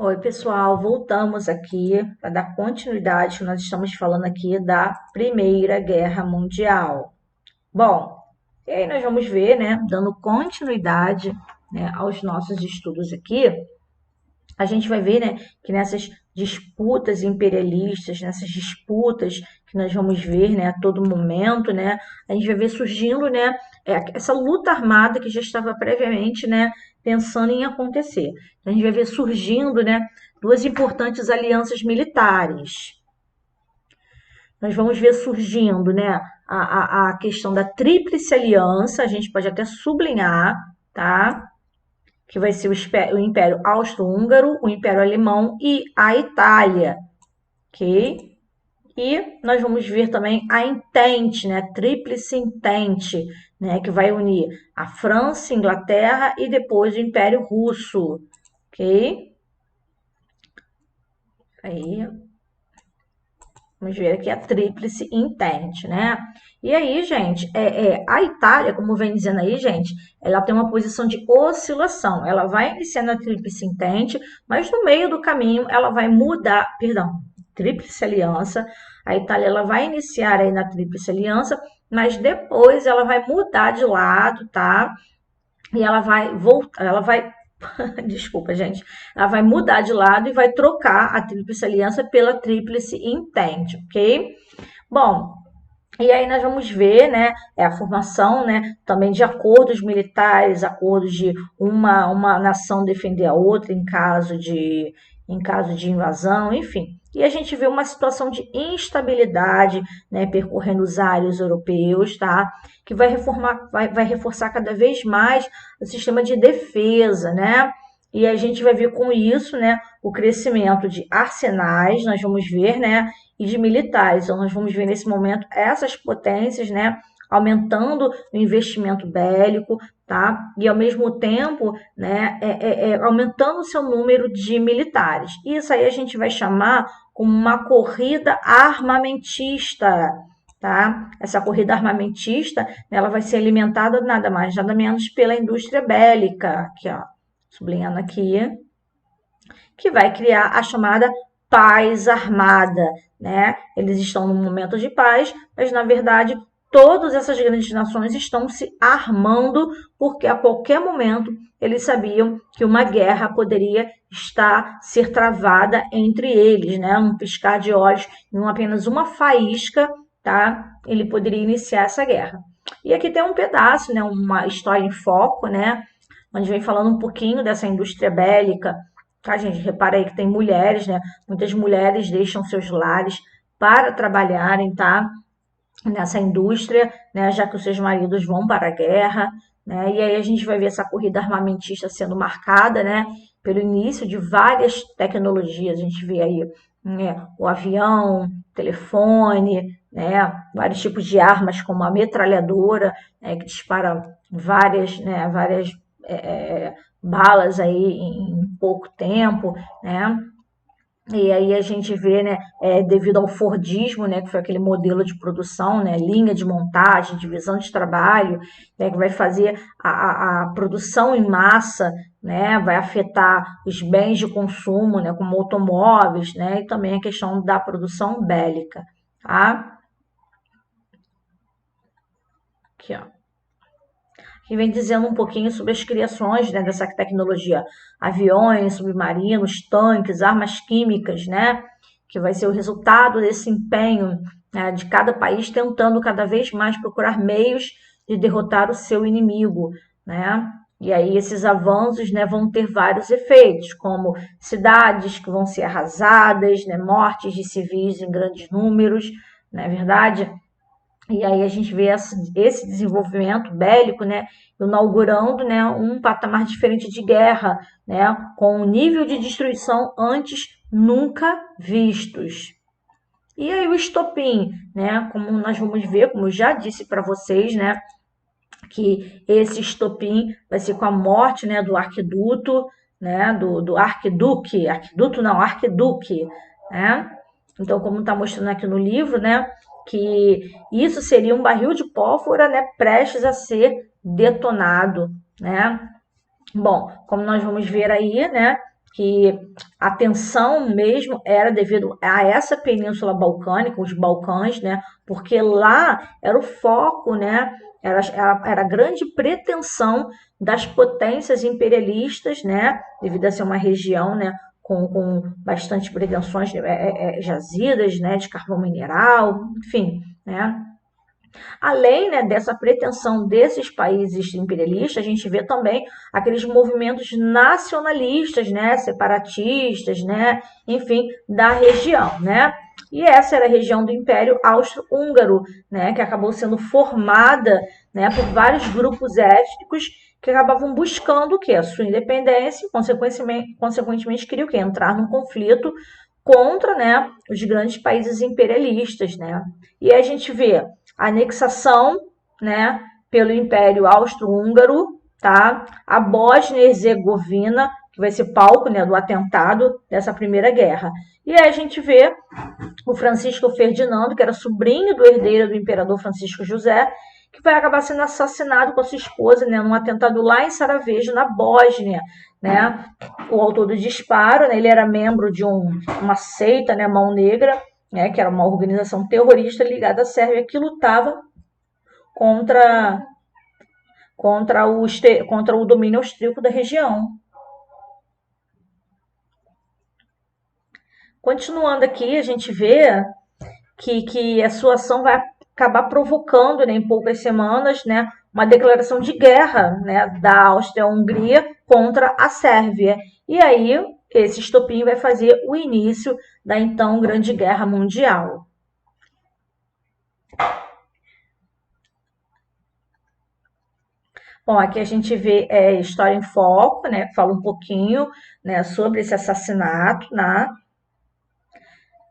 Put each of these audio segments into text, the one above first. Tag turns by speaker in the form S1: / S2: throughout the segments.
S1: Oi, pessoal, voltamos aqui para dar continuidade. Nós estamos falando aqui da Primeira Guerra Mundial. Bom, e aí nós vamos ver, né, dando continuidade, né, aos nossos estudos aqui, a gente vai ver, né, que nessas disputas imperialistas, nessas disputas que nós vamos ver, né, a todo momento, né, a gente vai ver surgindo, né, essa luta armada que já estava previamente, né, pensando em acontecer. Então, a gente vai ver surgindo, né, duas importantes alianças militares. Nós vamos ver surgindo, né, a questão da Tríplice Aliança, a gente pode até sublinhar, tá? Que vai ser o Império Austro-Húngaro, o Império Alemão e a Itália, ok? E nós vamos ver também a Entente, né? Tríplice Entente, né? Que vai unir a França, Inglaterra e depois o Império Russo, ok? Aí, vamos ver aqui a Tríplice Entente, né? E aí, gente, a Itália, como vem dizendo aí, gente, ela tem uma posição de oscilação. Ela vai iniciar na Tríplice Entente, mas no meio do caminho ela vai mudar, perdão, Tríplice Aliança. A Itália ela vai iniciar aí na Tríplice Aliança, mas depois ela vai mudar de lado, tá? E ela vai voltar, ela vai desculpa, gente. Ela vai mudar de lado e vai trocar a Tríplice Aliança pela Tríplice Entente, ok? Bom, e aí nós vamos ver, né, a formação, né, também de acordos militares, acordos de uma nação defender a outra em caso de invasão, enfim. E a gente vê uma situação de instabilidade, né, percorrendo os ares europeus, tá? Que vai reforçar cada vez mais o sistema de defesa, né? E a gente vai ver com isso, né, o crescimento de arsenais, nós vamos ver, né, e de militares. Então, nós vamos ver nesse momento essas potências, né, aumentando o investimento bélico, tá? E ao mesmo tempo, né, aumentando o seu número de militares. Isso aí a gente vai chamar como uma corrida armamentista, tá? Essa corrida armamentista, ela vai ser alimentada nada mais, nada menos pela indústria bélica, aqui, ó, sublinhando aqui, que vai criar a chamada paz armada, né? Eles estão num momento de paz, mas na verdade todas essas grandes nações estão se armando porque a qualquer momento eles sabiam que uma guerra poderia ser travada entre eles, né? Um piscar de olhos, em apenas uma faísca, tá? Ele poderia iniciar essa guerra. E aqui tem um pedaço, né? Uma história em foco, né? Onde vem falando um pouquinho dessa indústria bélica. Tá, gente? Repara aí que tem mulheres, né? Muitas mulheres deixam seus lares para trabalharem, tá? Nessa indústria, né? Já que os seus maridos vão para a guerra, né? E aí a gente vai ver essa corrida armamentista sendo marcada, né? Pelo início de várias tecnologias. A gente vê aí, né, o avião, telefone, né? Vários tipos de armas, como a metralhadora, né, que dispara várias balas aí em pouco tempo, né? E aí a gente vê, né, devido ao Fordismo, né, que foi aquele modelo de produção, né, linha de montagem, divisão de trabalho, né, que vai fazer a produção em massa, né, vai afetar os bens de consumo, né, como automóveis, né, e também a questão da produção bélica, tá? Aqui, ó. Que vem dizendo um pouquinho sobre as criações, né, dessa tecnologia, aviões, submarinos, tanques, armas químicas, né, que vai ser o resultado desse empenho, né, de cada país tentando cada vez mais procurar meios de derrotar o seu inimigo, né? E aí esses avanços, né, vão ter vários efeitos, como cidades que vão ser arrasadas, né, mortes de civis em grandes números, não é verdade? E aí a gente vê esse desenvolvimento bélico, né, inaugurando, né, um patamar diferente de guerra, né, com um nível de destruição antes nunca vistos. E aí o estopim, né, como nós vamos ver, como eu já disse para vocês, né, que esse estopim vai ser com a morte, né, do arquiduto, né, do arquiduto não, arquiduque, né? Então, como está mostrando aqui no livro, né, que isso seria um barril de pólvora, né, prestes a ser detonado, né? Bom, como nós vamos ver aí, né, que a tensão mesmo era devido a essa península balcânica, os Balcãs, né? Porque lá era o foco, né? Era a grande pretensão das potências imperialistas, né? Devido a ser uma região, né? Com bastante pretensões jazidas, né? De carvão mineral, enfim, né? Além, né, dessa pretensão desses países imperialistas, a gente vê também aqueles movimentos nacionalistas, né, separatistas, né, enfim, da região, né? E essa era a região do Império Austro-Húngaro, né, que acabou sendo formada, né, por vários grupos étnicos que acabavam buscando o quê? A sua independência, consequentemente queriam o quê? Entrar num conflito contra, né, os grandes países imperialistas, né? E aí a gente vê a anexação, né, pelo Império Austro-Húngaro, tá? A Bósnia-Herzegovina, que vai ser palco, né, do atentado dessa Primeira Guerra. E aí a gente vê o Francisco Ferdinando, que era sobrinho do herdeiro do imperador Francisco José, que vai acabar sendo assassinado com a sua esposa, né, num atentado lá em Sarajevo, na Bósnia, né? O autor do disparo, né, ele era membro de uma seita, né, Mão Negra, né, que era uma organização terrorista ligada à Sérvia que lutava contra, contra o domínio austríaco da região. Continuando aqui, a gente vê que a sua ação vai acabar provocando, né, em poucas semanas, né, uma declaração de guerra, né, da Áustria-Hungria contra a Sérvia. E aí, esse estopim vai fazer o início da então Grande Guerra Mundial. Bom, aqui a gente vê História em Foco, né, que fala um pouquinho, né, sobre esse assassinato, né?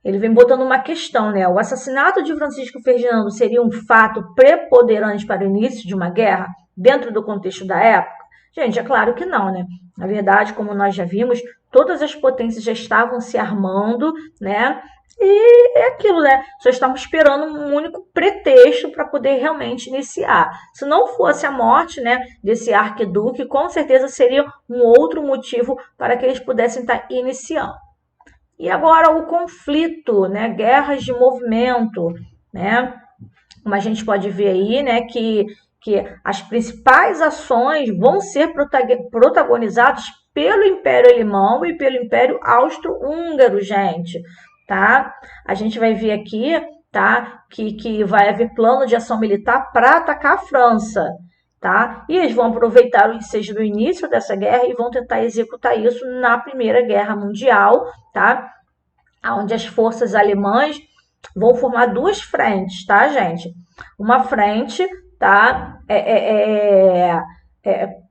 S1: Ele vem botando uma questão, né? O assassinato de Francisco Ferdinando seria um fato preponderante para o início de uma guerra dentro do contexto da época? Gente, é claro que não, né? Na verdade, como nós já vimos, todas as potências já estavam se armando, né? E é aquilo, né? Só estamos esperando um único pretexto para poder realmente iniciar. Se não fosse a morte, né, desse arquiduque, com certeza seria um outro motivo para que eles pudessem estar iniciando. E agora o conflito, né? Guerras de movimento, né? Como a gente pode ver aí, né? Que as principais ações vão ser protagonizadas pelo Império Alemão e pelo Império Austro-Húngaro, gente, tá? A gente vai ver aqui, tá? Que vai haver plano de ação militar para atacar a França, tá? E eles vão aproveitar o ensejo do início dessa guerra e vão tentar executar isso na Primeira Guerra Mundial, tá? Onde as forças alemãs vão formar duas frentes, tá, gente? Uma frente, tá?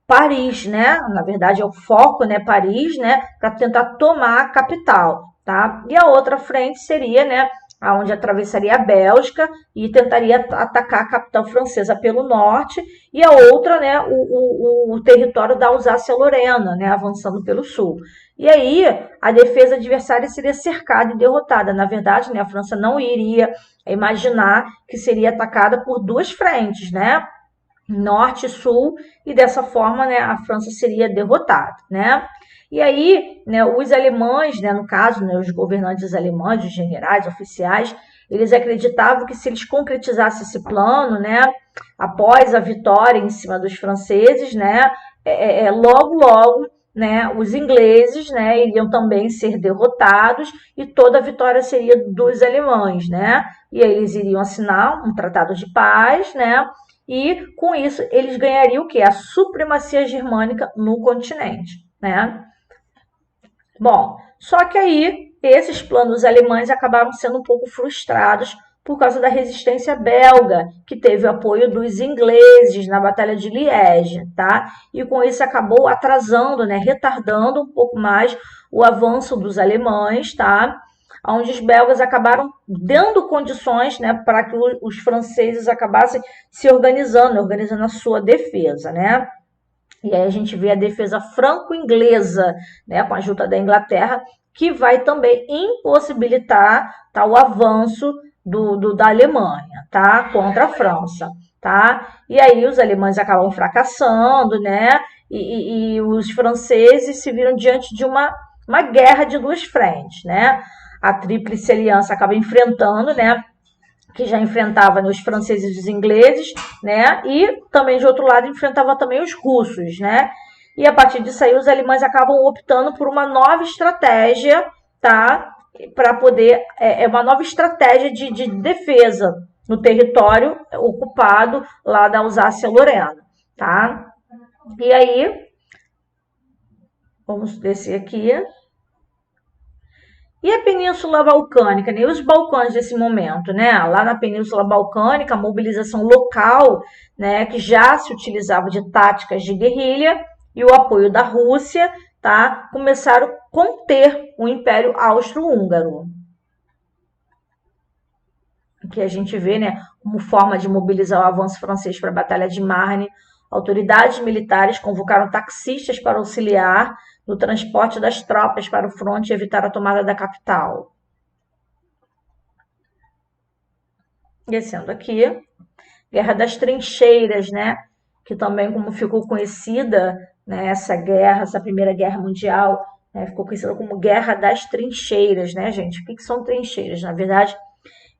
S1: Paris, né? Na verdade, é o foco, né? Paris, né? Para tentar tomar a capital, tá? E a outra frente seria, né? Onde atravessaria a Bélgica e tentaria atacar a capital francesa pelo norte, e a outra, né, o território da Alsácia-Lorena, né, avançando pelo sul. E aí a defesa adversária seria cercada e derrotada. Na verdade, né, a França não iria imaginar que seria atacada por duas frentes, né, norte e sul, e dessa forma, né, a França seria derrotada, né? E aí, né, os alemães, né, no caso, né, os governantes alemães, os generais, oficiais, eles acreditavam que se eles concretizassem esse plano, né, após a vitória em cima dos franceses, né, logo, né, os ingleses, né, iriam também ser derrotados e toda a vitória seria dos alemães, né? E aí eles iriam assinar um tratado de paz, né? E com isso eles ganhariam o quê? A supremacia germânica no continente, né? Bom, só que aí esses planos alemães acabaram sendo um pouco frustrados por causa da resistência belga, que teve o apoio dos ingleses na Batalha de Liege, tá? E com isso acabou atrasando, né, retardando um pouco mais o avanço dos alemães, tá? Onde os belgas acabaram dando condições, né, para que os franceses acabassem se organizando a sua defesa, né? E aí a gente vê a defesa franco-inglesa, né, com a ajuda da Inglaterra, que vai também impossibilitar, tá, o avanço da Alemanha, tá, contra a França, tá? E aí os alemães acabam fracassando, né? E os franceses se viram diante de uma uma guerra de duas frentes, né? A Tríplice Aliança acaba enfrentando, né? Que já enfrentava, né, os franceses e os ingleses, né? E também, de outro lado, enfrentava também os russos, né? E a partir disso aí, os alemães acabam optando por uma nova estratégia, tá? Para poder. Uma nova estratégia de defesa no território ocupado lá da Alsácia-Lorena, tá? E aí, vamos descer aqui. E a Península Balcânica, né? E os Balcãs desse momento, né? Lá na Península Balcânica, a mobilização local, né, que já se utilizava de táticas de guerrilha e o apoio da Rússia, tá? Começaram a conter o Império Austro-Húngaro. Que a gente vê, né, como forma de mobilizar o avanço francês para a Batalha de Marne, autoridades militares convocaram taxistas para auxiliar no transporte das tropas para o fronte e evitar a tomada da capital. Descendo aqui, Guerra das Trincheiras, né? Que também, como ficou conhecida, né, essa guerra, essa Primeira Guerra Mundial, né, ficou conhecida como Guerra das Trincheiras, né, gente? O que são trincheiras? Na verdade,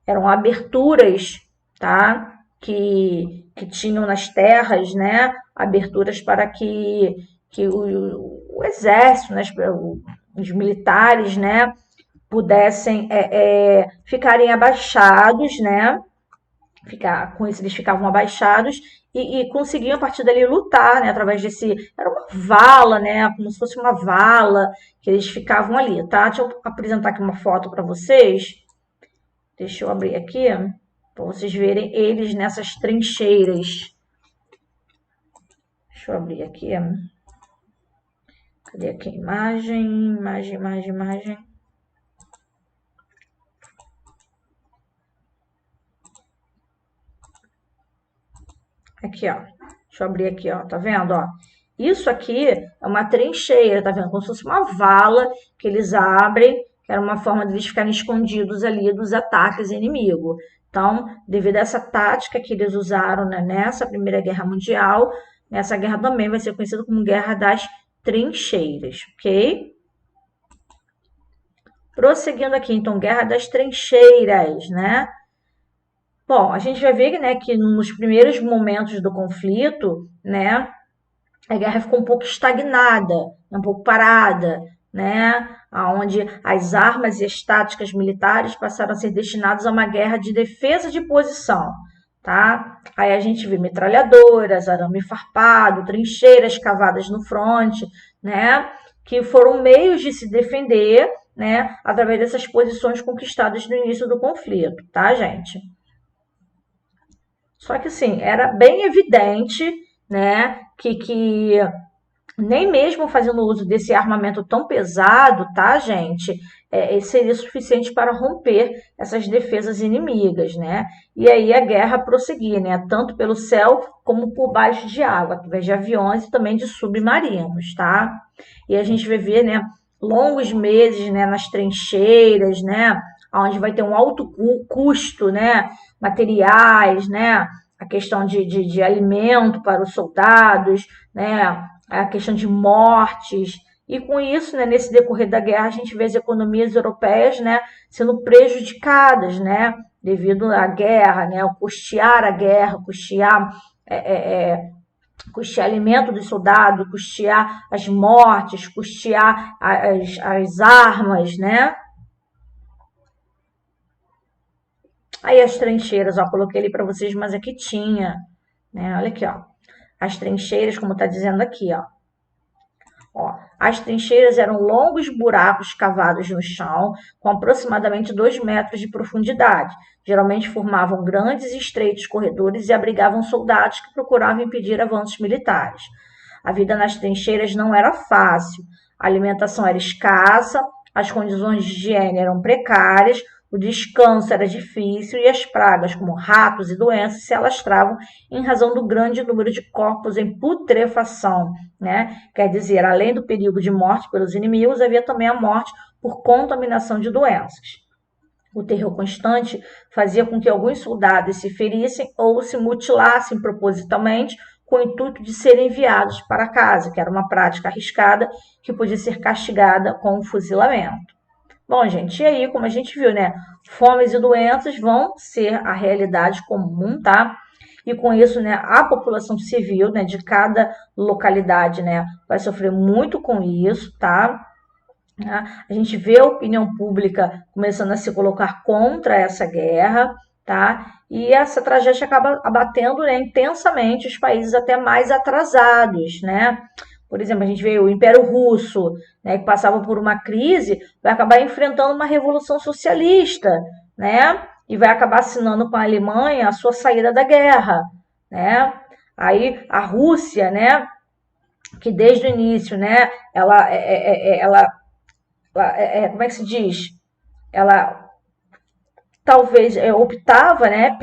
S1: eram aberturas, tá? Que tinham nas terras, né? Aberturas para que o exército, né, os militares, né, pudessem ficarem abaixados, né? Com isso eles ficavam abaixados e conseguiam a partir dali lutar, né? Através desse. Era uma vala, né? Como se fosse uma vala que eles ficavam ali, tá? Deixa eu apresentar aqui uma foto para vocês. Deixa eu abrir aqui para vocês verem eles nessas trincheiras. Deixa eu abrir aqui. Cadê aqui a imagem? Imagem. Aqui, ó. Deixa eu abrir aqui, ó. Tá vendo, ó? Isso aqui é uma trincheira, tá vendo? Como se fosse uma vala que eles abrem, que era uma forma de eles ficarem escondidos ali dos ataques inimigos. Então, devido a essa tática que eles usaram, né, nessa Primeira Guerra Mundial, essa guerra também vai ser conhecida como Guerra das Trincheiras, ok? Prosseguindo aqui, então, Guerra das Trincheiras, né? Bom, a gente vai ver, né, que nos primeiros momentos do conflito, né, a guerra ficou um pouco estagnada, um pouco parada, né, onde as armas e as táticas militares passaram a ser destinadas a uma guerra de defesa de posição, tá? Aí a gente vê metralhadoras, arame farpado, trincheiras cavadas no fronte, né, que foram meios de se defender, né, através dessas posições conquistadas no início do conflito, tá, gente? Só que, assim, era bem evidente, né, que nem mesmo fazendo uso desse armamento tão pesado, tá, gente, seria suficiente para romper essas defesas inimigas, né? E aí a guerra prosseguia, né, tanto pelo céu como por baixo de água, através de aviões e também de submarinos, tá? E a gente vai ver, né, longos meses, né, nas trincheiras, né, onde vai ter um alto custo, né, materiais, né, a questão de alimento para os soldados, né, a questão de mortes, e com isso, né, nesse decorrer da guerra, a gente vê as economias europeias, né, sendo prejudicadas, né, devido à guerra, né, ao custear a guerra, custear alimento dos soldados, custear as mortes, custear as armas, né. Aí as trincheiras, ó, coloquei ali para vocês, mas aqui tinha, né, olha aqui, ó, as trincheiras, como tá dizendo aqui, ó. Ó, as trincheiras eram longos buracos cavados no chão, com aproximadamente 2 metros de profundidade. Geralmente formavam grandes e estreitos corredores e abrigavam soldados que procuravam impedir avanços militares. A vida nas trincheiras não era fácil, a alimentação era escassa, as condições de higiene eram precárias, o descanso era difícil e as pragas, como ratos e doenças, se alastravam em razão do grande número de corpos em putrefação, né? Quer dizer, além do perigo de morte pelos inimigos, havia também a morte por contaminação de doenças. O terror constante fazia com que alguns soldados se ferissem ou se mutilassem propositalmente com o intuito de serem enviados para casa, que era uma prática arriscada que podia ser castigada com o fuzilamento. Bom, gente, e aí, como a gente viu, né? Fomes e doenças vão ser a realidade comum, tá? E com isso, né, a população civil, né, de cada localidade, né, vai sofrer muito com isso, tá? A gente vê a opinião pública começando a se colocar contra essa guerra, tá? E essa tragédia acaba abatendo, né, intensamente os países até mais atrasados, né? Por exemplo, a gente vê o Império Russo, né, que passava por uma crise, vai acabar enfrentando uma revolução socialista, né? E vai acabar assinando com a Alemanha a sua saída da guerra, né? Aí a Rússia, né, que desde o início, né, como é que se diz? Ela talvez optava, né,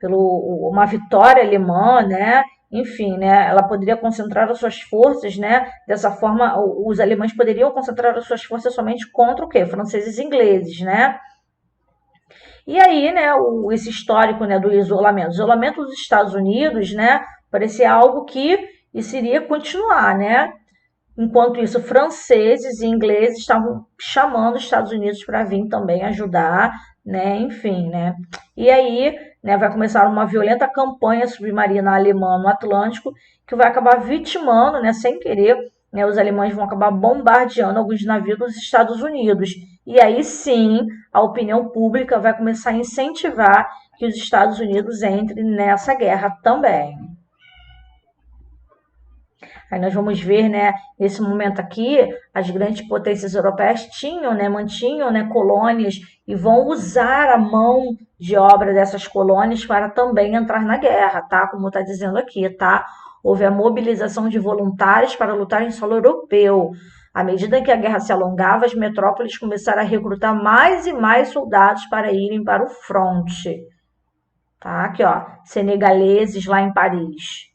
S1: pelo uma vitória alemã, né? Enfim, né, ela poderia concentrar as suas forças, né? Dessa forma, os alemães poderiam concentrar as suas forças somente contra o quê? Franceses e ingleses, né? E aí, né, esse histórico, né, do isolamento. O isolamento dos Estados Unidos, né, parecia algo que iria continuar, né? Enquanto isso, franceses e ingleses estavam chamando os Estados Unidos para vir também ajudar, né? Enfim, né? E aí, né, vai começar uma violenta campanha submarina alemã no Atlântico, que vai acabar vitimando, né, sem querer, né, os alemães vão acabar bombardeando alguns navios dos Estados Unidos. E aí sim, a opinião pública vai começar a incentivar que os Estados Unidos entrem nessa guerra também. Aí nós vamos ver, né, nesse momento aqui, as grandes potências europeias tinham, né, mantinham, né, colônias e vão usar a mão de obra dessas colônias para também entrar na guerra, tá? Como está dizendo aqui, tá? Houve a mobilização de voluntários para lutar em solo europeu. À medida que a guerra se alongava, as metrópoles começaram a recrutar mais e mais soldados para irem para o fronte. Tá? Aqui, ó, senegaleses lá em Paris.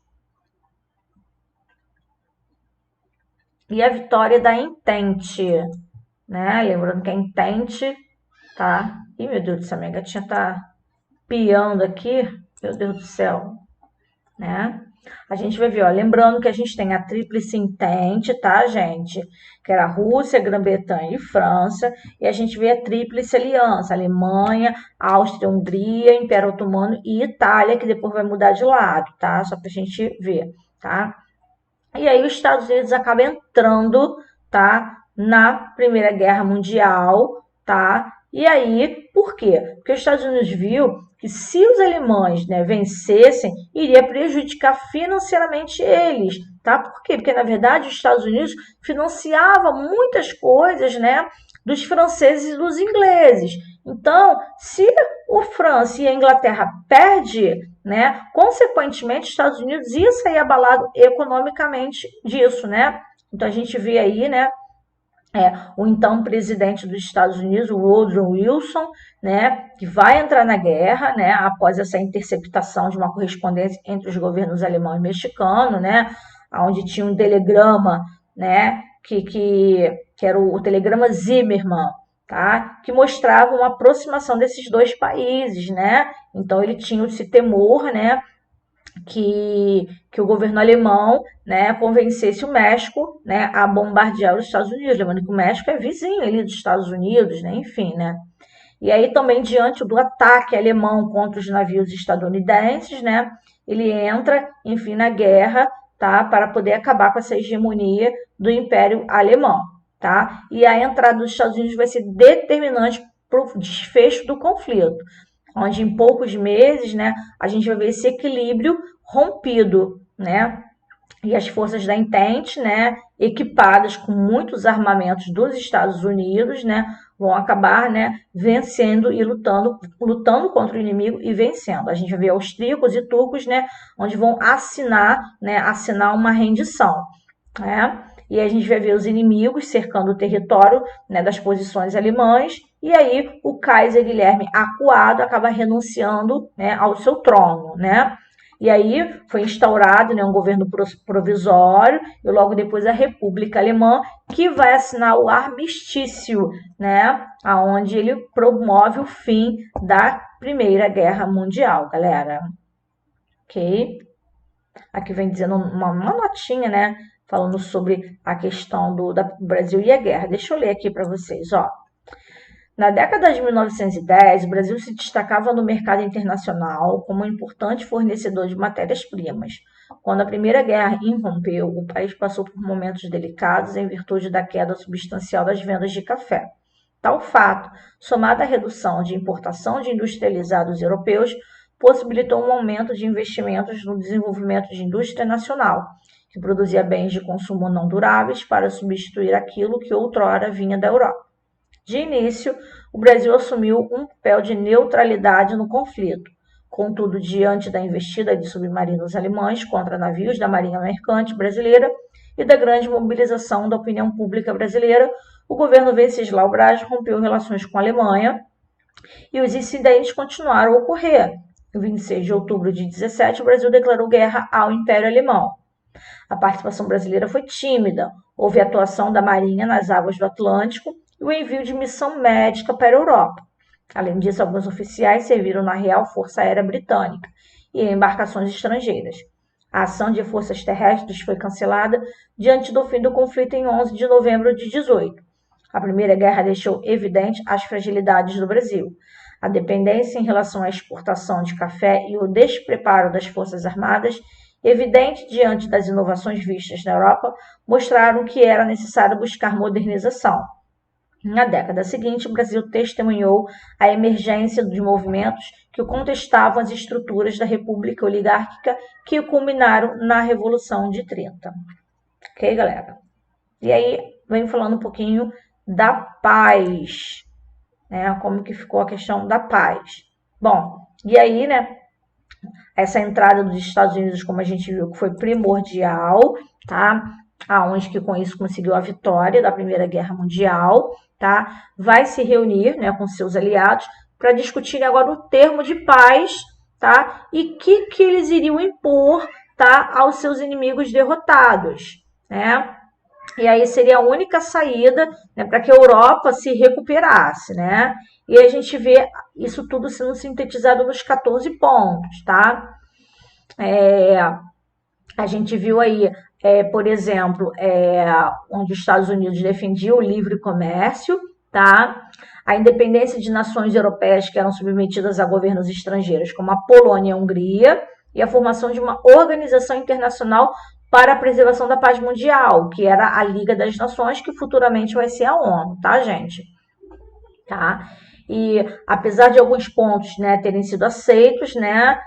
S1: E a vitória da Entente, né? Lembrando que a Entente, tá? Ih, meu Deus do céu, minha gatinha tá piando aqui. Meu Deus do céu, né? A gente vai ver, ó, lembrando que a gente tem a Tríplice Entente, tá, gente? Que era Rússia, Grã-Bretanha e França. E a gente vê a Tríplice Aliança, Alemanha, Áustria, Hungria, Império Otomano e Itália, que depois vai mudar de lado, tá? Só pra gente ver, tá? E aí os Estados Unidos acabam entrando, tá, na Primeira Guerra Mundial, tá? E aí, por quê? Porque os Estados Unidos viu que se os alemães, né, vencessem, iria prejudicar financeiramente eles, tá? Por quê? Porque, na verdade, os Estados Unidos financiava muitas coisas, né, dos franceses e dos ingleses. Então, se o França e a Inglaterra perdem, né, consequentemente, os Estados Unidos ia sair abalado economicamente disso, né? Então, a gente vê aí, né, o então presidente dos Estados Unidos, o Woodrow Wilson, né, que vai entrar na guerra, né, após essa interceptação de uma correspondência entre os governos alemão e mexicano, né, onde tinha um telegrama, né, que era o telegrama Zimmermann, tá, que mostrava uma aproximação desses dois países, né. Então ele tinha esse temor, né, que o governo alemão, né, convencesse o México, né, a bombardear os Estados Unidos, lembrando que o México é vizinho ali dos Estados Unidos, né, enfim, né. E aí também diante do ataque alemão contra os navios estadunidenses, né, ele entra, enfim, na guerra, tá, para poder acabar com essa hegemonia do Império Alemão, tá. E a entrada dos Estados Unidos vai ser determinante para o desfecho do conflito, onde em poucos meses, né, a gente vai ver esse equilíbrio rompido, né, e as forças da Entente, né, equipadas com muitos armamentos dos Estados Unidos, né, vão acabar, né, vencendo e lutando contra o inimigo e vencendo. A gente vai ver austríacos e turcos, né, onde vão assinar uma rendição, né? E a gente vai ver os inimigos cercando o território, né, das posições alemãs, e aí o Kaiser Guilherme acuado acaba renunciando, né, ao seu trono, né? E aí foi instaurado, né, um governo provisório e logo depois a República Alemã, que vai assinar o armistício, né, aonde ele promove o fim da Primeira Guerra Mundial, galera. Ok? Aqui vem dizendo uma notinha, né? Falando sobre a questão do Brasil e a guerra. Deixa eu ler aqui para vocês, ó. Na década de 1910, o Brasil se destacava no mercado internacional como um importante fornecedor de matérias-primas. Quando a Primeira Guerra irrompeu, o país passou por momentos delicados em virtude da queda substancial das vendas de café. Tal fato, somado à redução de importação de industrializados europeus, possibilitou um aumento de investimentos no desenvolvimento de indústria nacional, que produzia bens de consumo não duráveis para substituir aquilo que outrora vinha da Europa. De início, o Brasil assumiu um papel de neutralidade no conflito. Contudo, diante da investida de submarinos alemães contra navios da Marinha Mercante brasileira e da grande mobilização da opinião pública brasileira, o governo Venceslau Braz rompeu relações com a Alemanha e os incidentes continuaram a ocorrer. Em 26 de outubro de 17, o Brasil declarou guerra ao Império Alemão. A participação brasileira foi tímida. Houve atuação da Marinha nas águas do Atlântico e o envio de missão médica para a Europa. Além disso, alguns oficiais serviram na Real Força Aérea Britânica e em embarcações estrangeiras. A ação de forças terrestres foi cancelada diante do fim do conflito em 11 de novembro de 18. A Primeira Guerra deixou evidente as fragilidades do Brasil. A dependência em relação à exportação de café e o despreparo das Forças Armadas, evidente diante das inovações vistas na Europa, mostraram que era necessário buscar modernização. Na década seguinte, o Brasil testemunhou a emergência de movimentos que contestavam as estruturas da República Oligárquica que culminaram na Revolução de 30. Ok, galera? E aí, vem falando um pouquinho da paz, né? Como que ficou a questão da paz. Bom, e aí, né? Essa entrada dos Estados Unidos, como a gente viu, que foi primordial, tá? Aonde que com isso conseguiu a vitória da Primeira Guerra Mundial, tá? Vai se reunir, né, com seus aliados para discutir agora o termo de paz, tá? E que eles iriam impor, tá, aos seus inimigos derrotados, né? E aí seria a única saída, né, para que a Europa se recuperasse, né? E a gente vê isso tudo sendo sintetizado nos 14 pontos, tá? A gente viu aí, por exemplo, onde os Estados Unidos defendiam o livre comércio, tá? A independência de nações europeias que eram submetidas a governos estrangeiros, como a Polônia e a Hungria, e a formação de uma organização internacional para a preservação da paz mundial, que era a Liga das Nações, que futuramente vai ser a ONU, tá, gente? Tá? E apesar de alguns pontos, né, terem sido aceitos, né,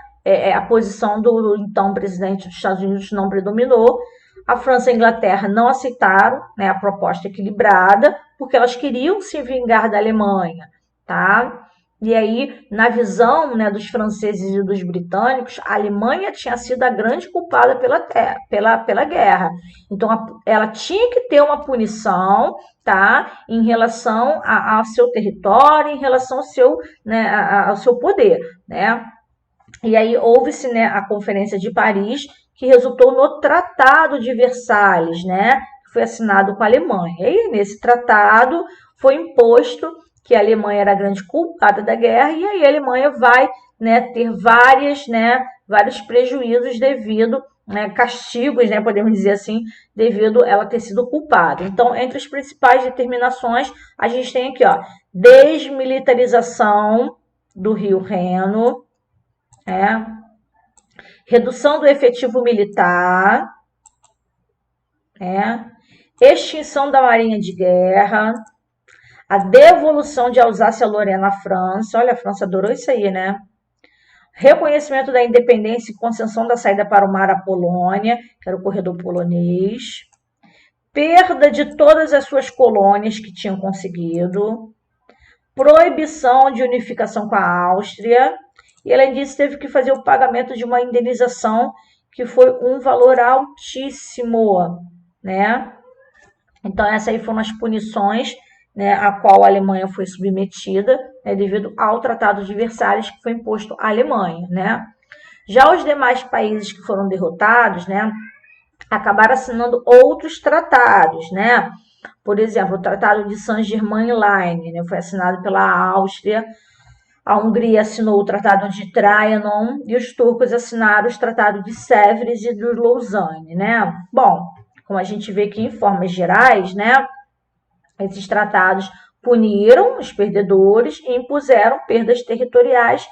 S1: a posição do então presidente dos Estados Unidos não predominou. A França e a Inglaterra não aceitaram, né, a proposta equilibrada, porque elas queriam se vingar da Alemanha, tá? E aí, na visão, né, dos franceses e dos britânicos, a Alemanha tinha sido a grande culpada pela guerra. Então, ela tinha que ter uma punição, tá, em relação ao seu território, em relação ao seu, né, ao seu poder, né? E aí houve-se, né, a Conferência de Paris, que resultou no Tratado de Versalhes, né, que foi assinado com a Alemanha. E aí, nesse tratado foi imposto que a Alemanha era a grande culpada da guerra, e aí a Alemanha vai, né, ter vários prejuízos devido, né, castigos, né, podemos dizer assim, devido ela ter sido culpada. Então, entre as principais determinações, a gente tem aqui, ó, desmilitarização do Rio Reno, redução do efetivo militar, extinção da marinha de guerra, a devolução de Alsácia-Lorena à França. Olha, a França adorou isso aí, né? Reconhecimento da independência e concessão da saída para o mar à Polônia, que era o corredor polonês. Perda de todas as suas colônias que tinham conseguido. Proibição de unificação com a Áustria. E, além disso, teve que fazer o pagamento de uma indenização que foi um valor altíssimo, né? Então, essas aí foram as punições, né, a qual a Alemanha foi submetida, né, devido ao Tratado de Versalhes que foi imposto à Alemanha, né? Já os demais países que foram derrotados, né, acabaram assinando outros tratados, né? Por exemplo, o Tratado de Saint-Germain-en-Laye, né, foi assinado pela Áustria. A Hungria assinou o Tratado de Trianon e os turcos assinaram os Tratados de Sèvres e de Lausanne, né? Bom, como a gente vê aqui em formas gerais, né? Esses tratados puniram os perdedores e impuseram perdas territoriais,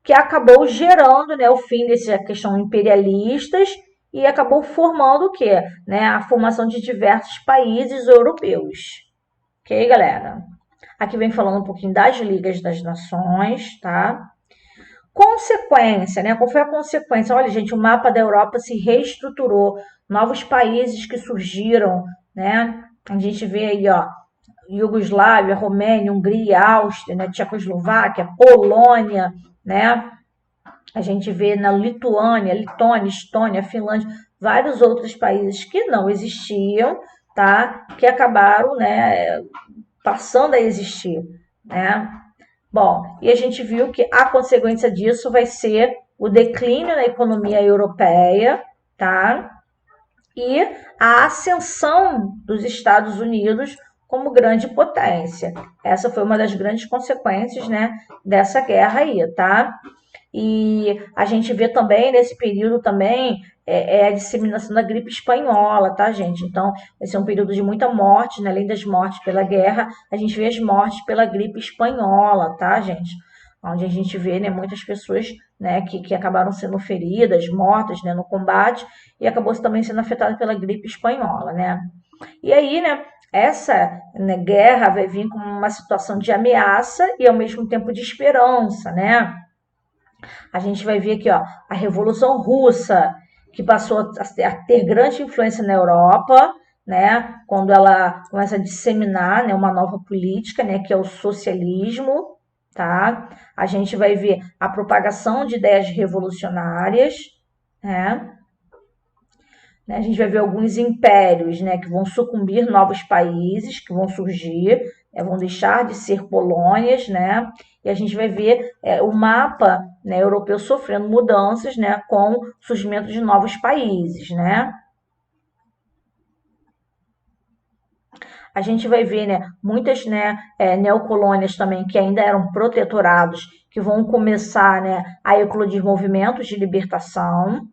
S1: que acabou gerando, né, o fim dessa questão imperialistas e acabou formando o quê? Né, a formação de diversos países europeus. Ok, galera? Aqui vem falando um pouquinho das ligas das nações, tá? Consequência, né? Qual foi a consequência? Olha, gente, o mapa da Europa se reestruturou, novos países que surgiram, né? A gente vê aí, ó, Iugoslávia, Romênia, Hungria, Áustria, né? Tchecoslováquia, Polônia, né? A gente vê na Lituânia, Letônia, Estônia, Finlândia, vários outros países que não existiam, tá? Que acabaram, né, passando a existir, né? Bom, e a gente viu que a consequência disso vai ser o declínio na economia europeia, tá? E a ascensão dos Estados Unidos como grande potência. Essa foi uma das grandes consequências, né, dessa guerra aí, tá? E a gente vê também nesse período também a disseminação da gripe espanhola, tá, gente? Então, esse é um período de muita morte, né? Além das mortes pela guerra, a gente vê as mortes pela gripe espanhola, tá, gente? Onde a gente vê, né, muitas pessoas, né, que acabaram sendo feridas, mortas, né, no combate e acabou também sendo afetada pela gripe espanhola, né? E aí, né, essa, né, guerra vai vir como uma situação de ameaça e ao mesmo tempo de esperança, né? A gente vai ver aqui, ó, a Revolução Russa, que passou a ter grande influência na Europa, né, quando ela começa a disseminar, né, uma nova política, né, que é o socialismo, tá? A gente vai ver a propagação de ideias revolucionárias, né? A gente vai ver alguns impérios, né, que vão sucumbir, novos países que vão surgir, vão deixar de ser colônias, né? E a gente vai ver o mapa, né, europeu sofrendo mudanças, né, com o surgimento de novos países, né? A gente vai ver, né, muitas, né, neocolônias também que ainda eram protetorados, que vão começar, né, a eclodir movimentos de libertação,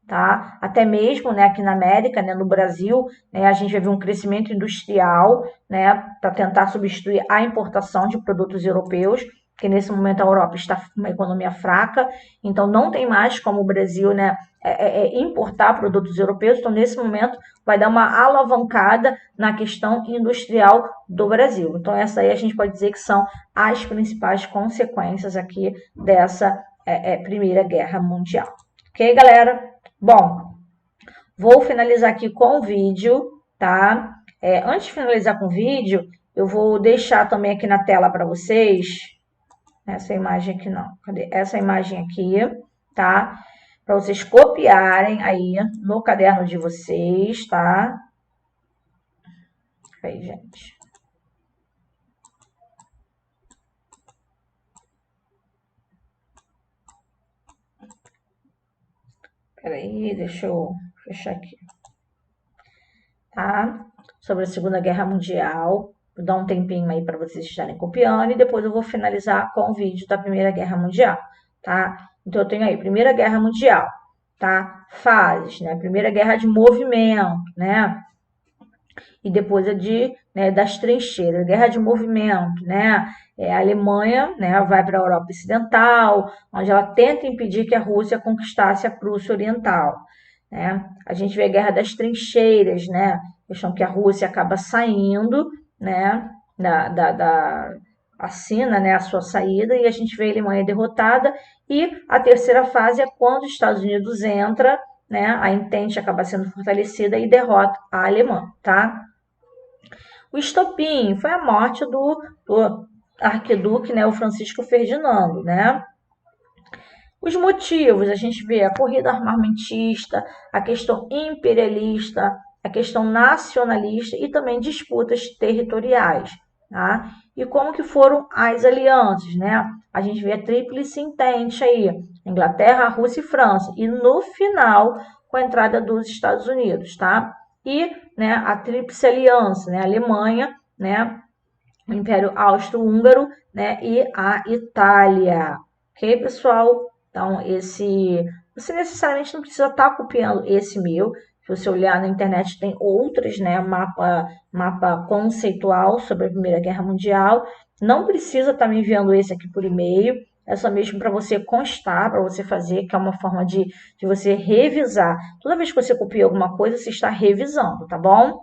S1: tá? Até mesmo, né, aqui na América, né, no Brasil, né, a gente vai ver um crescimento industrial, né, para tentar substituir a importação de produtos europeus, que nesse momento a Europa está com uma economia fraca, então não tem mais como o Brasil, né, importar produtos europeus, então nesse momento vai dar uma alavancada na questão industrial do Brasil. Então essa aí a gente pode dizer que são as principais consequências aqui dessa Primeira Guerra Mundial. Ok, galera? Bom, vou finalizar aqui com o vídeo, tá? Antes de finalizar com o vídeo, eu vou deixar também aqui na tela para vocês, essa imagem aqui não, cadê? Essa imagem aqui, tá? Para vocês copiarem aí no caderno de vocês, tá? Aí, gente. Peraí, deixa eu fechar aqui. Tá? Sobre a Segunda Guerra Mundial. Vou dar um tempinho aí para vocês estarem copiando e depois eu vou finalizar com o vídeo da Primeira Guerra Mundial, tá? Então eu tenho aí Primeira Guerra Mundial, tá? Fases, né? Primeira Guerra de movimento, né? E depois das trincheiras, guerra de movimento, né? A Alemanha, né, vai para a Europa Ocidental, onde ela tenta impedir que a Rússia conquistasse a Prússia Oriental, né? A gente vê a guerra das trincheiras, né? Questão que a Rússia acaba saindo, né, assina, né, a sua saída e a gente vê a Alemanha derrotada e a terceira fase é quando os Estados Unidos entra, né, a Entente acaba sendo fortalecida e derrota a Alemanha, tá? O estopim foi a morte do arquiduque, né, o Francisco Ferdinando, né? Os motivos, a gente vê a corrida armamentista, a questão imperialista, a questão nacionalista e também disputas territoriais, tá? E como que foram as alianças, né? A gente vê a tríplice entente aí, Inglaterra, Rússia e França, e no final com a entrada dos Estados Unidos, tá? E, né, a tríplice aliança, né, Alemanha, né, o Império Austro-Húngaro, né, e a Itália. Ok, pessoal? Então, você necessariamente não precisa estar copiando esse meu. Se você olhar na internet, tem outros, né, mapa conceitual sobre a Primeira Guerra Mundial. Não precisa estar me enviando esse aqui por e-mail. É só mesmo para você constar, para você fazer, que é uma forma de você revisar. Toda vez que você copia alguma coisa, você está revisando, tá bom?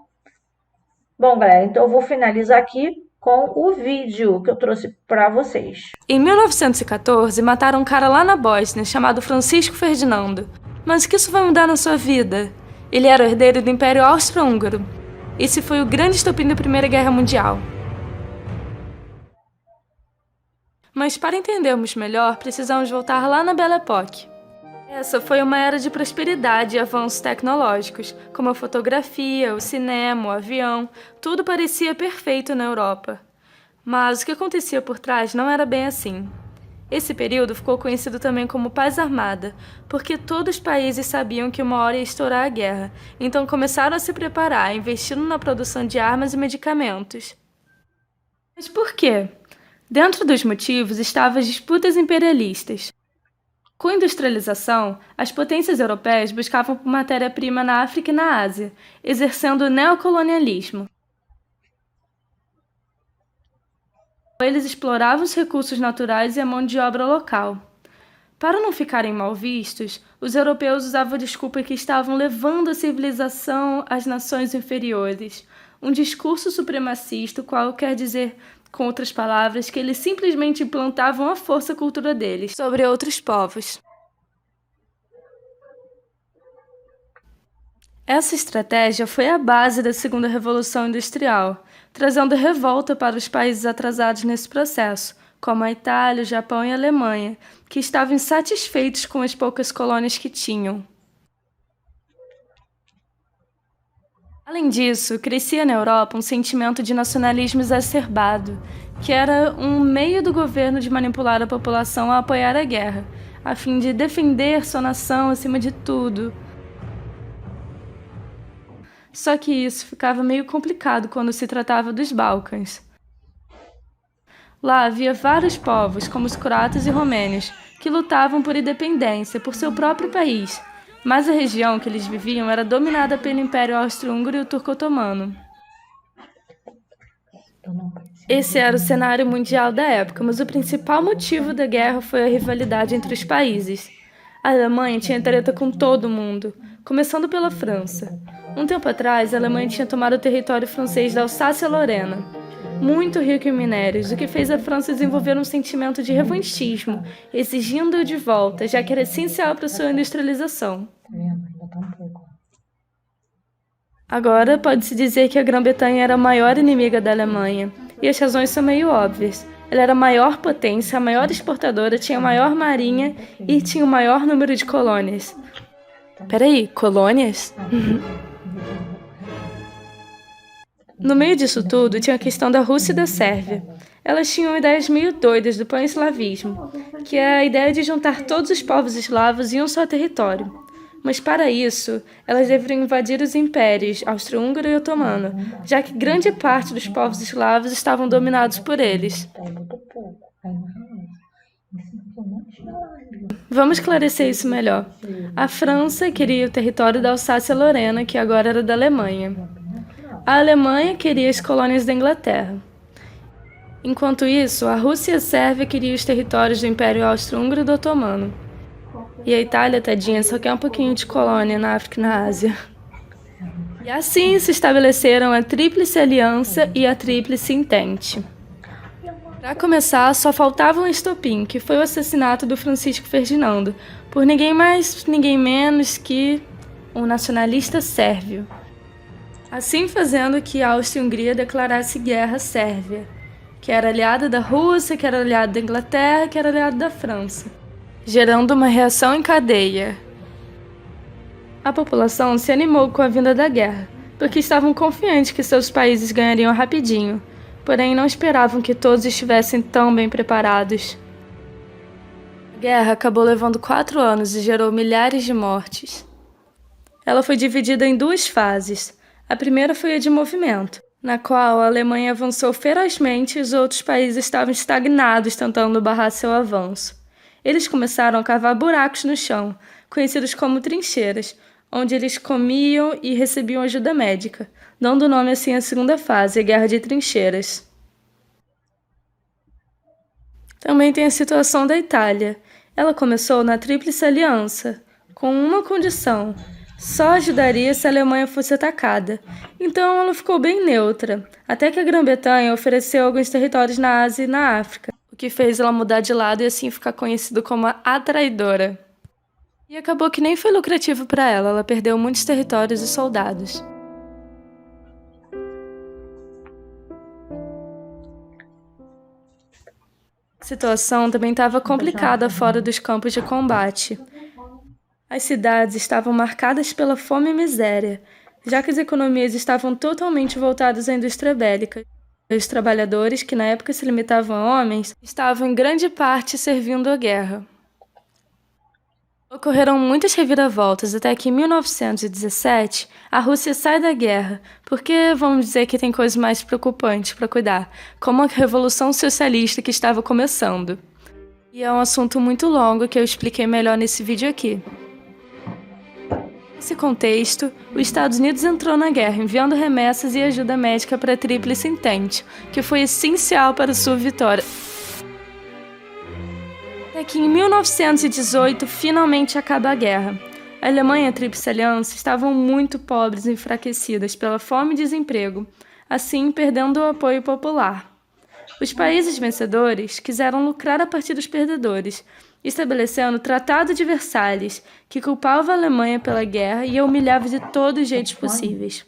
S1: Bom, galera, então eu vou finalizar aqui com o vídeo que eu trouxe para vocês.
S2: Em 1914, mataram um cara lá na Bósnia chamado Francisco Ferdinando. Mas o que isso vai mudar na sua vida? Ele era o herdeiro do Império Austro-Húngaro. Esse foi o grande estopim da Primeira Guerra Mundial. Mas para entendermos melhor, precisamos voltar lá na Belle Époque. Essa foi uma era de prosperidade e avanços tecnológicos, como a fotografia, o cinema, o avião, tudo parecia perfeito na Europa. Mas o que acontecia por trás não era bem assim. Esse período ficou conhecido também como Paz Armada, porque todos os países sabiam que uma hora ia estourar a guerra, então começaram a se preparar, investindo na produção de armas e medicamentos. Mas por quê? Dentro dos motivos estavam as disputas imperialistas. Com a industrialização, as potências europeias buscavam por matéria-prima na África e na Ásia, exercendo o neocolonialismo. Eles exploravam os recursos naturais e a mão de obra local. Para não ficarem mal vistos, os europeus usavam a desculpa que estavam levando a civilização às nações inferiores, um discurso supremacista, o qual quer dizer, com outras palavras, que eles simplesmente implantavam à força a cultura deles sobre outros povos. Essa estratégia foi a base da Segunda Revolução Industrial, trazendo revolta para os países atrasados nesse processo, como a Itália, o Japão e a Alemanha, que estavam insatisfeitos com as poucas colônias que tinham. Além disso, crescia na Europa um sentimento de nacionalismo exacerbado, que era um meio do governo de manipular a população a apoiar a guerra, a fim de defender sua nação acima de tudo. Só que isso ficava meio complicado quando se tratava dos Balcãs. Lá havia vários povos, como os croatas e romênios, que lutavam por independência, por seu próprio país, mas a região que eles viviam era dominada pelo Império Austro-Húngaro e o Turco-Otomano. Esse era o cenário mundial da época, mas o principal motivo da guerra foi a rivalidade entre os países. A Alemanha tinha treta com todo mundo, começando pela França. Um tempo atrás, a Alemanha tinha tomado o território francês da Alsácia-Lorena, muito rico em minérios, o que fez a França desenvolver um sentimento de revanchismo, exigindo-o de volta, já que era essencial para sua industrialização. Agora, pode-se dizer que a Grã-Bretanha era a maior inimiga da Alemanha, e as razões são meio óbvias. Ela era a maior potência, a maior exportadora, tinha a maior marinha e tinha o maior número de colônias. Peraí, colônias? No meio disso tudo, tinha a questão da Rússia e da Sérvia. Elas tinham ideias meio doidas do pan-eslavismo, que é a ideia de juntar todos os povos eslavos em um só território. Mas para isso, elas deveriam invadir os impérios austro-húngaro e otomano, já que grande parte dos povos eslavos estavam dominados por eles. Vamos esclarecer isso melhor. A França queria o território da Alsácia-Lorena, que agora era da Alemanha. A Alemanha queria as colônias da Inglaterra. Enquanto isso, a Rússia e a Sérvia queriam os territórios do Império Austro-Húngaro e do Otomano. E a Itália, tadinha, só quer um pouquinho de colônia na África e na Ásia. E assim se estabeleceram a Tríplice Aliança e a Tríplice Entente. Para começar, só faltava um estopim, que foi o assassinato do Francisco Ferdinando, por ninguém mais, ninguém menos que um nacionalista sérvio. Assim fazendo que a Áustria-Hungria declarasse guerra à Sérvia, que era aliada da Rússia, que era aliada da Inglaterra, que era aliada da França, gerando uma reação em cadeia. A população se animou com a vinda da guerra, porque estavam confiantes que seus países ganhariam rapidinho, porém não esperavam que todos estivessem tão bem preparados. A guerra acabou levando 4 anos e gerou milhares de mortes. Ela foi dividida em 2 fases. A primeira foi a de movimento. na qual a Alemanha avançou ferozmente e os outros países estavam estagnados tentando barrar seu avanço. Eles começaram a cavar buracos no chão, conhecidos como trincheiras, onde eles comiam e recebiam ajuda médica, dando nome assim à segunda fase, a Guerra de Trincheiras. Também tem a situação da Itália. Ela começou na Tríplice Aliança, com uma condição: só ajudaria se a Alemanha fosse atacada. Então ela ficou bem neutra, até que a Grã-Bretanha ofereceu alguns territórios na Ásia e na África, o que fez ela mudar de lado e assim ficar conhecida como a traidora. E acabou que nem foi lucrativo para ela perdeu muitos territórios e soldados. A situação também estava complicada fora dos campos de combate. As cidades estavam marcadas pela fome e miséria, já que as economias estavam totalmente voltadas à indústria bélica. Os trabalhadores, que na época se limitavam a homens, estavam em grande parte servindo à guerra. Ocorreram muitas reviravoltas até que em 1917 a Rússia sai da guerra, porque vamos dizer que tem coisas mais preocupantes para cuidar, como a Revolução Socialista que estava começando. E é um assunto muito longo que eu expliquei melhor nesse vídeo aqui. Nesse contexto, os Estados Unidos entrou na guerra enviando remessas e ajuda médica para a Tríplice Entente, que foi essencial para sua vitória. Até que em 1918 finalmente acaba a guerra. A Alemanha e a Tríplice Aliança estavam muito pobres e enfraquecidas pela fome e desemprego, assim perdendo o apoio popular. Os países vencedores quiseram lucrar a partir dos perdedores, estabelecendo o Tratado de Versalhes, que culpava a Alemanha pela guerra e a humilhava de todos os jeitos possíveis.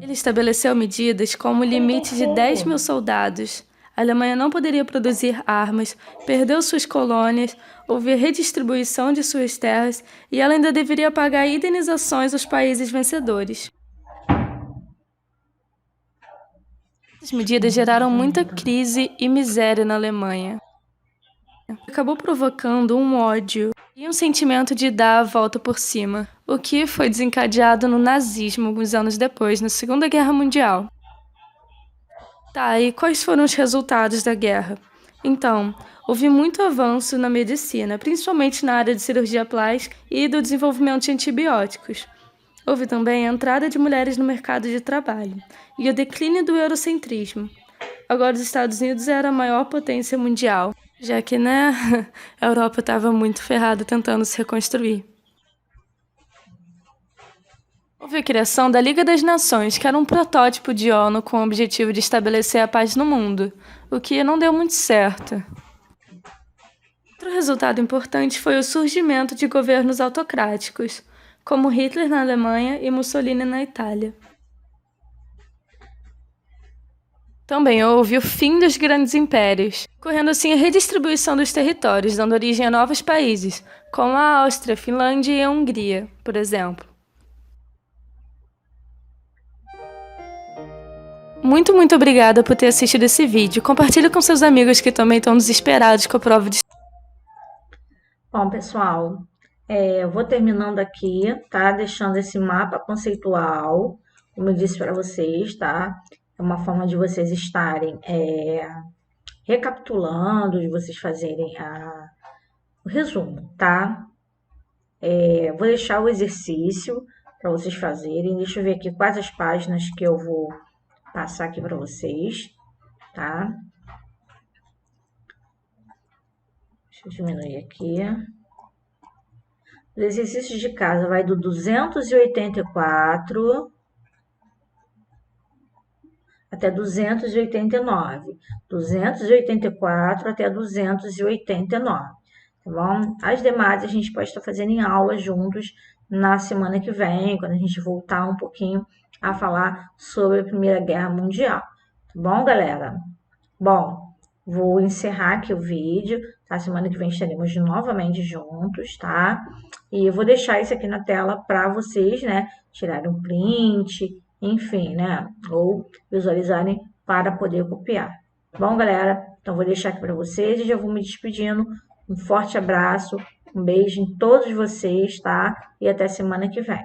S2: Ele estabeleceu medidas como o limite de 10 mil soldados. A Alemanha não poderia produzir armas, perdeu suas colônias, houve redistribuição de suas terras e ela ainda deveria pagar indenizações aos países vencedores. Essas medidas geraram muita crise e miséria na Alemanha. Acabou provocando um ódio e um sentimento de dar a volta por cima, o que foi desencadeado no nazismo alguns anos depois, na Segunda Guerra Mundial. Tá, e quais foram os resultados da guerra? Então, houve muito avanço na medicina, principalmente na área de cirurgia plástica e do desenvolvimento de antibióticos. Houve também a entrada de mulheres no mercado de trabalho e o declínio do eurocentrismo. Agora os Estados Unidos era a maior potência mundial, já que, a Europa estava muito ferrada tentando se reconstruir. Houve a criação da Liga das Nações, que era um protótipo de ONU com o objetivo de estabelecer a paz no mundo, o que não deu muito certo. Outro resultado importante foi o surgimento de governos autocráticos, como Hitler na Alemanha e Mussolini na Itália. Também houve o fim dos grandes impérios, ocorrendo assim a redistribuição dos territórios, dando origem a novos países, como a Áustria, Finlândia e a Hungria, por exemplo. Muito obrigada por ter assistido esse vídeo. Compartilhe com seus amigos que também estão desesperados com a prova de...
S1: Bom, pessoal, eu vou terminando aqui, tá? Deixando esse mapa conceitual, como eu disse para vocês, tá? É uma forma de vocês estarem recapitulando, de vocês fazerem o resumo, tá? Vou deixar o exercício para vocês fazerem. Deixa eu ver aqui quais as páginas que eu vou passar aqui para vocês, tá? Deixa eu diminuir aqui. Os exercícios de casa vai do 284 até 289. 284 até 289, tá bom? As demais a gente pode estar fazendo em aula juntos na semana que vem, quando a gente voltar um pouquinho a falar sobre a Primeira Guerra Mundial, tá bom, galera? Bom, vou encerrar aqui o vídeo, tá? Semana que vem estaremos novamente juntos, tá? E eu vou deixar isso aqui na tela para vocês, né, tirarem um print, enfim, né, ou visualizarem para poder copiar. Bom, galera, então vou deixar aqui para vocês e já vou me despedindo. Um forte abraço, um beijo em todos vocês, tá? E até semana que vem.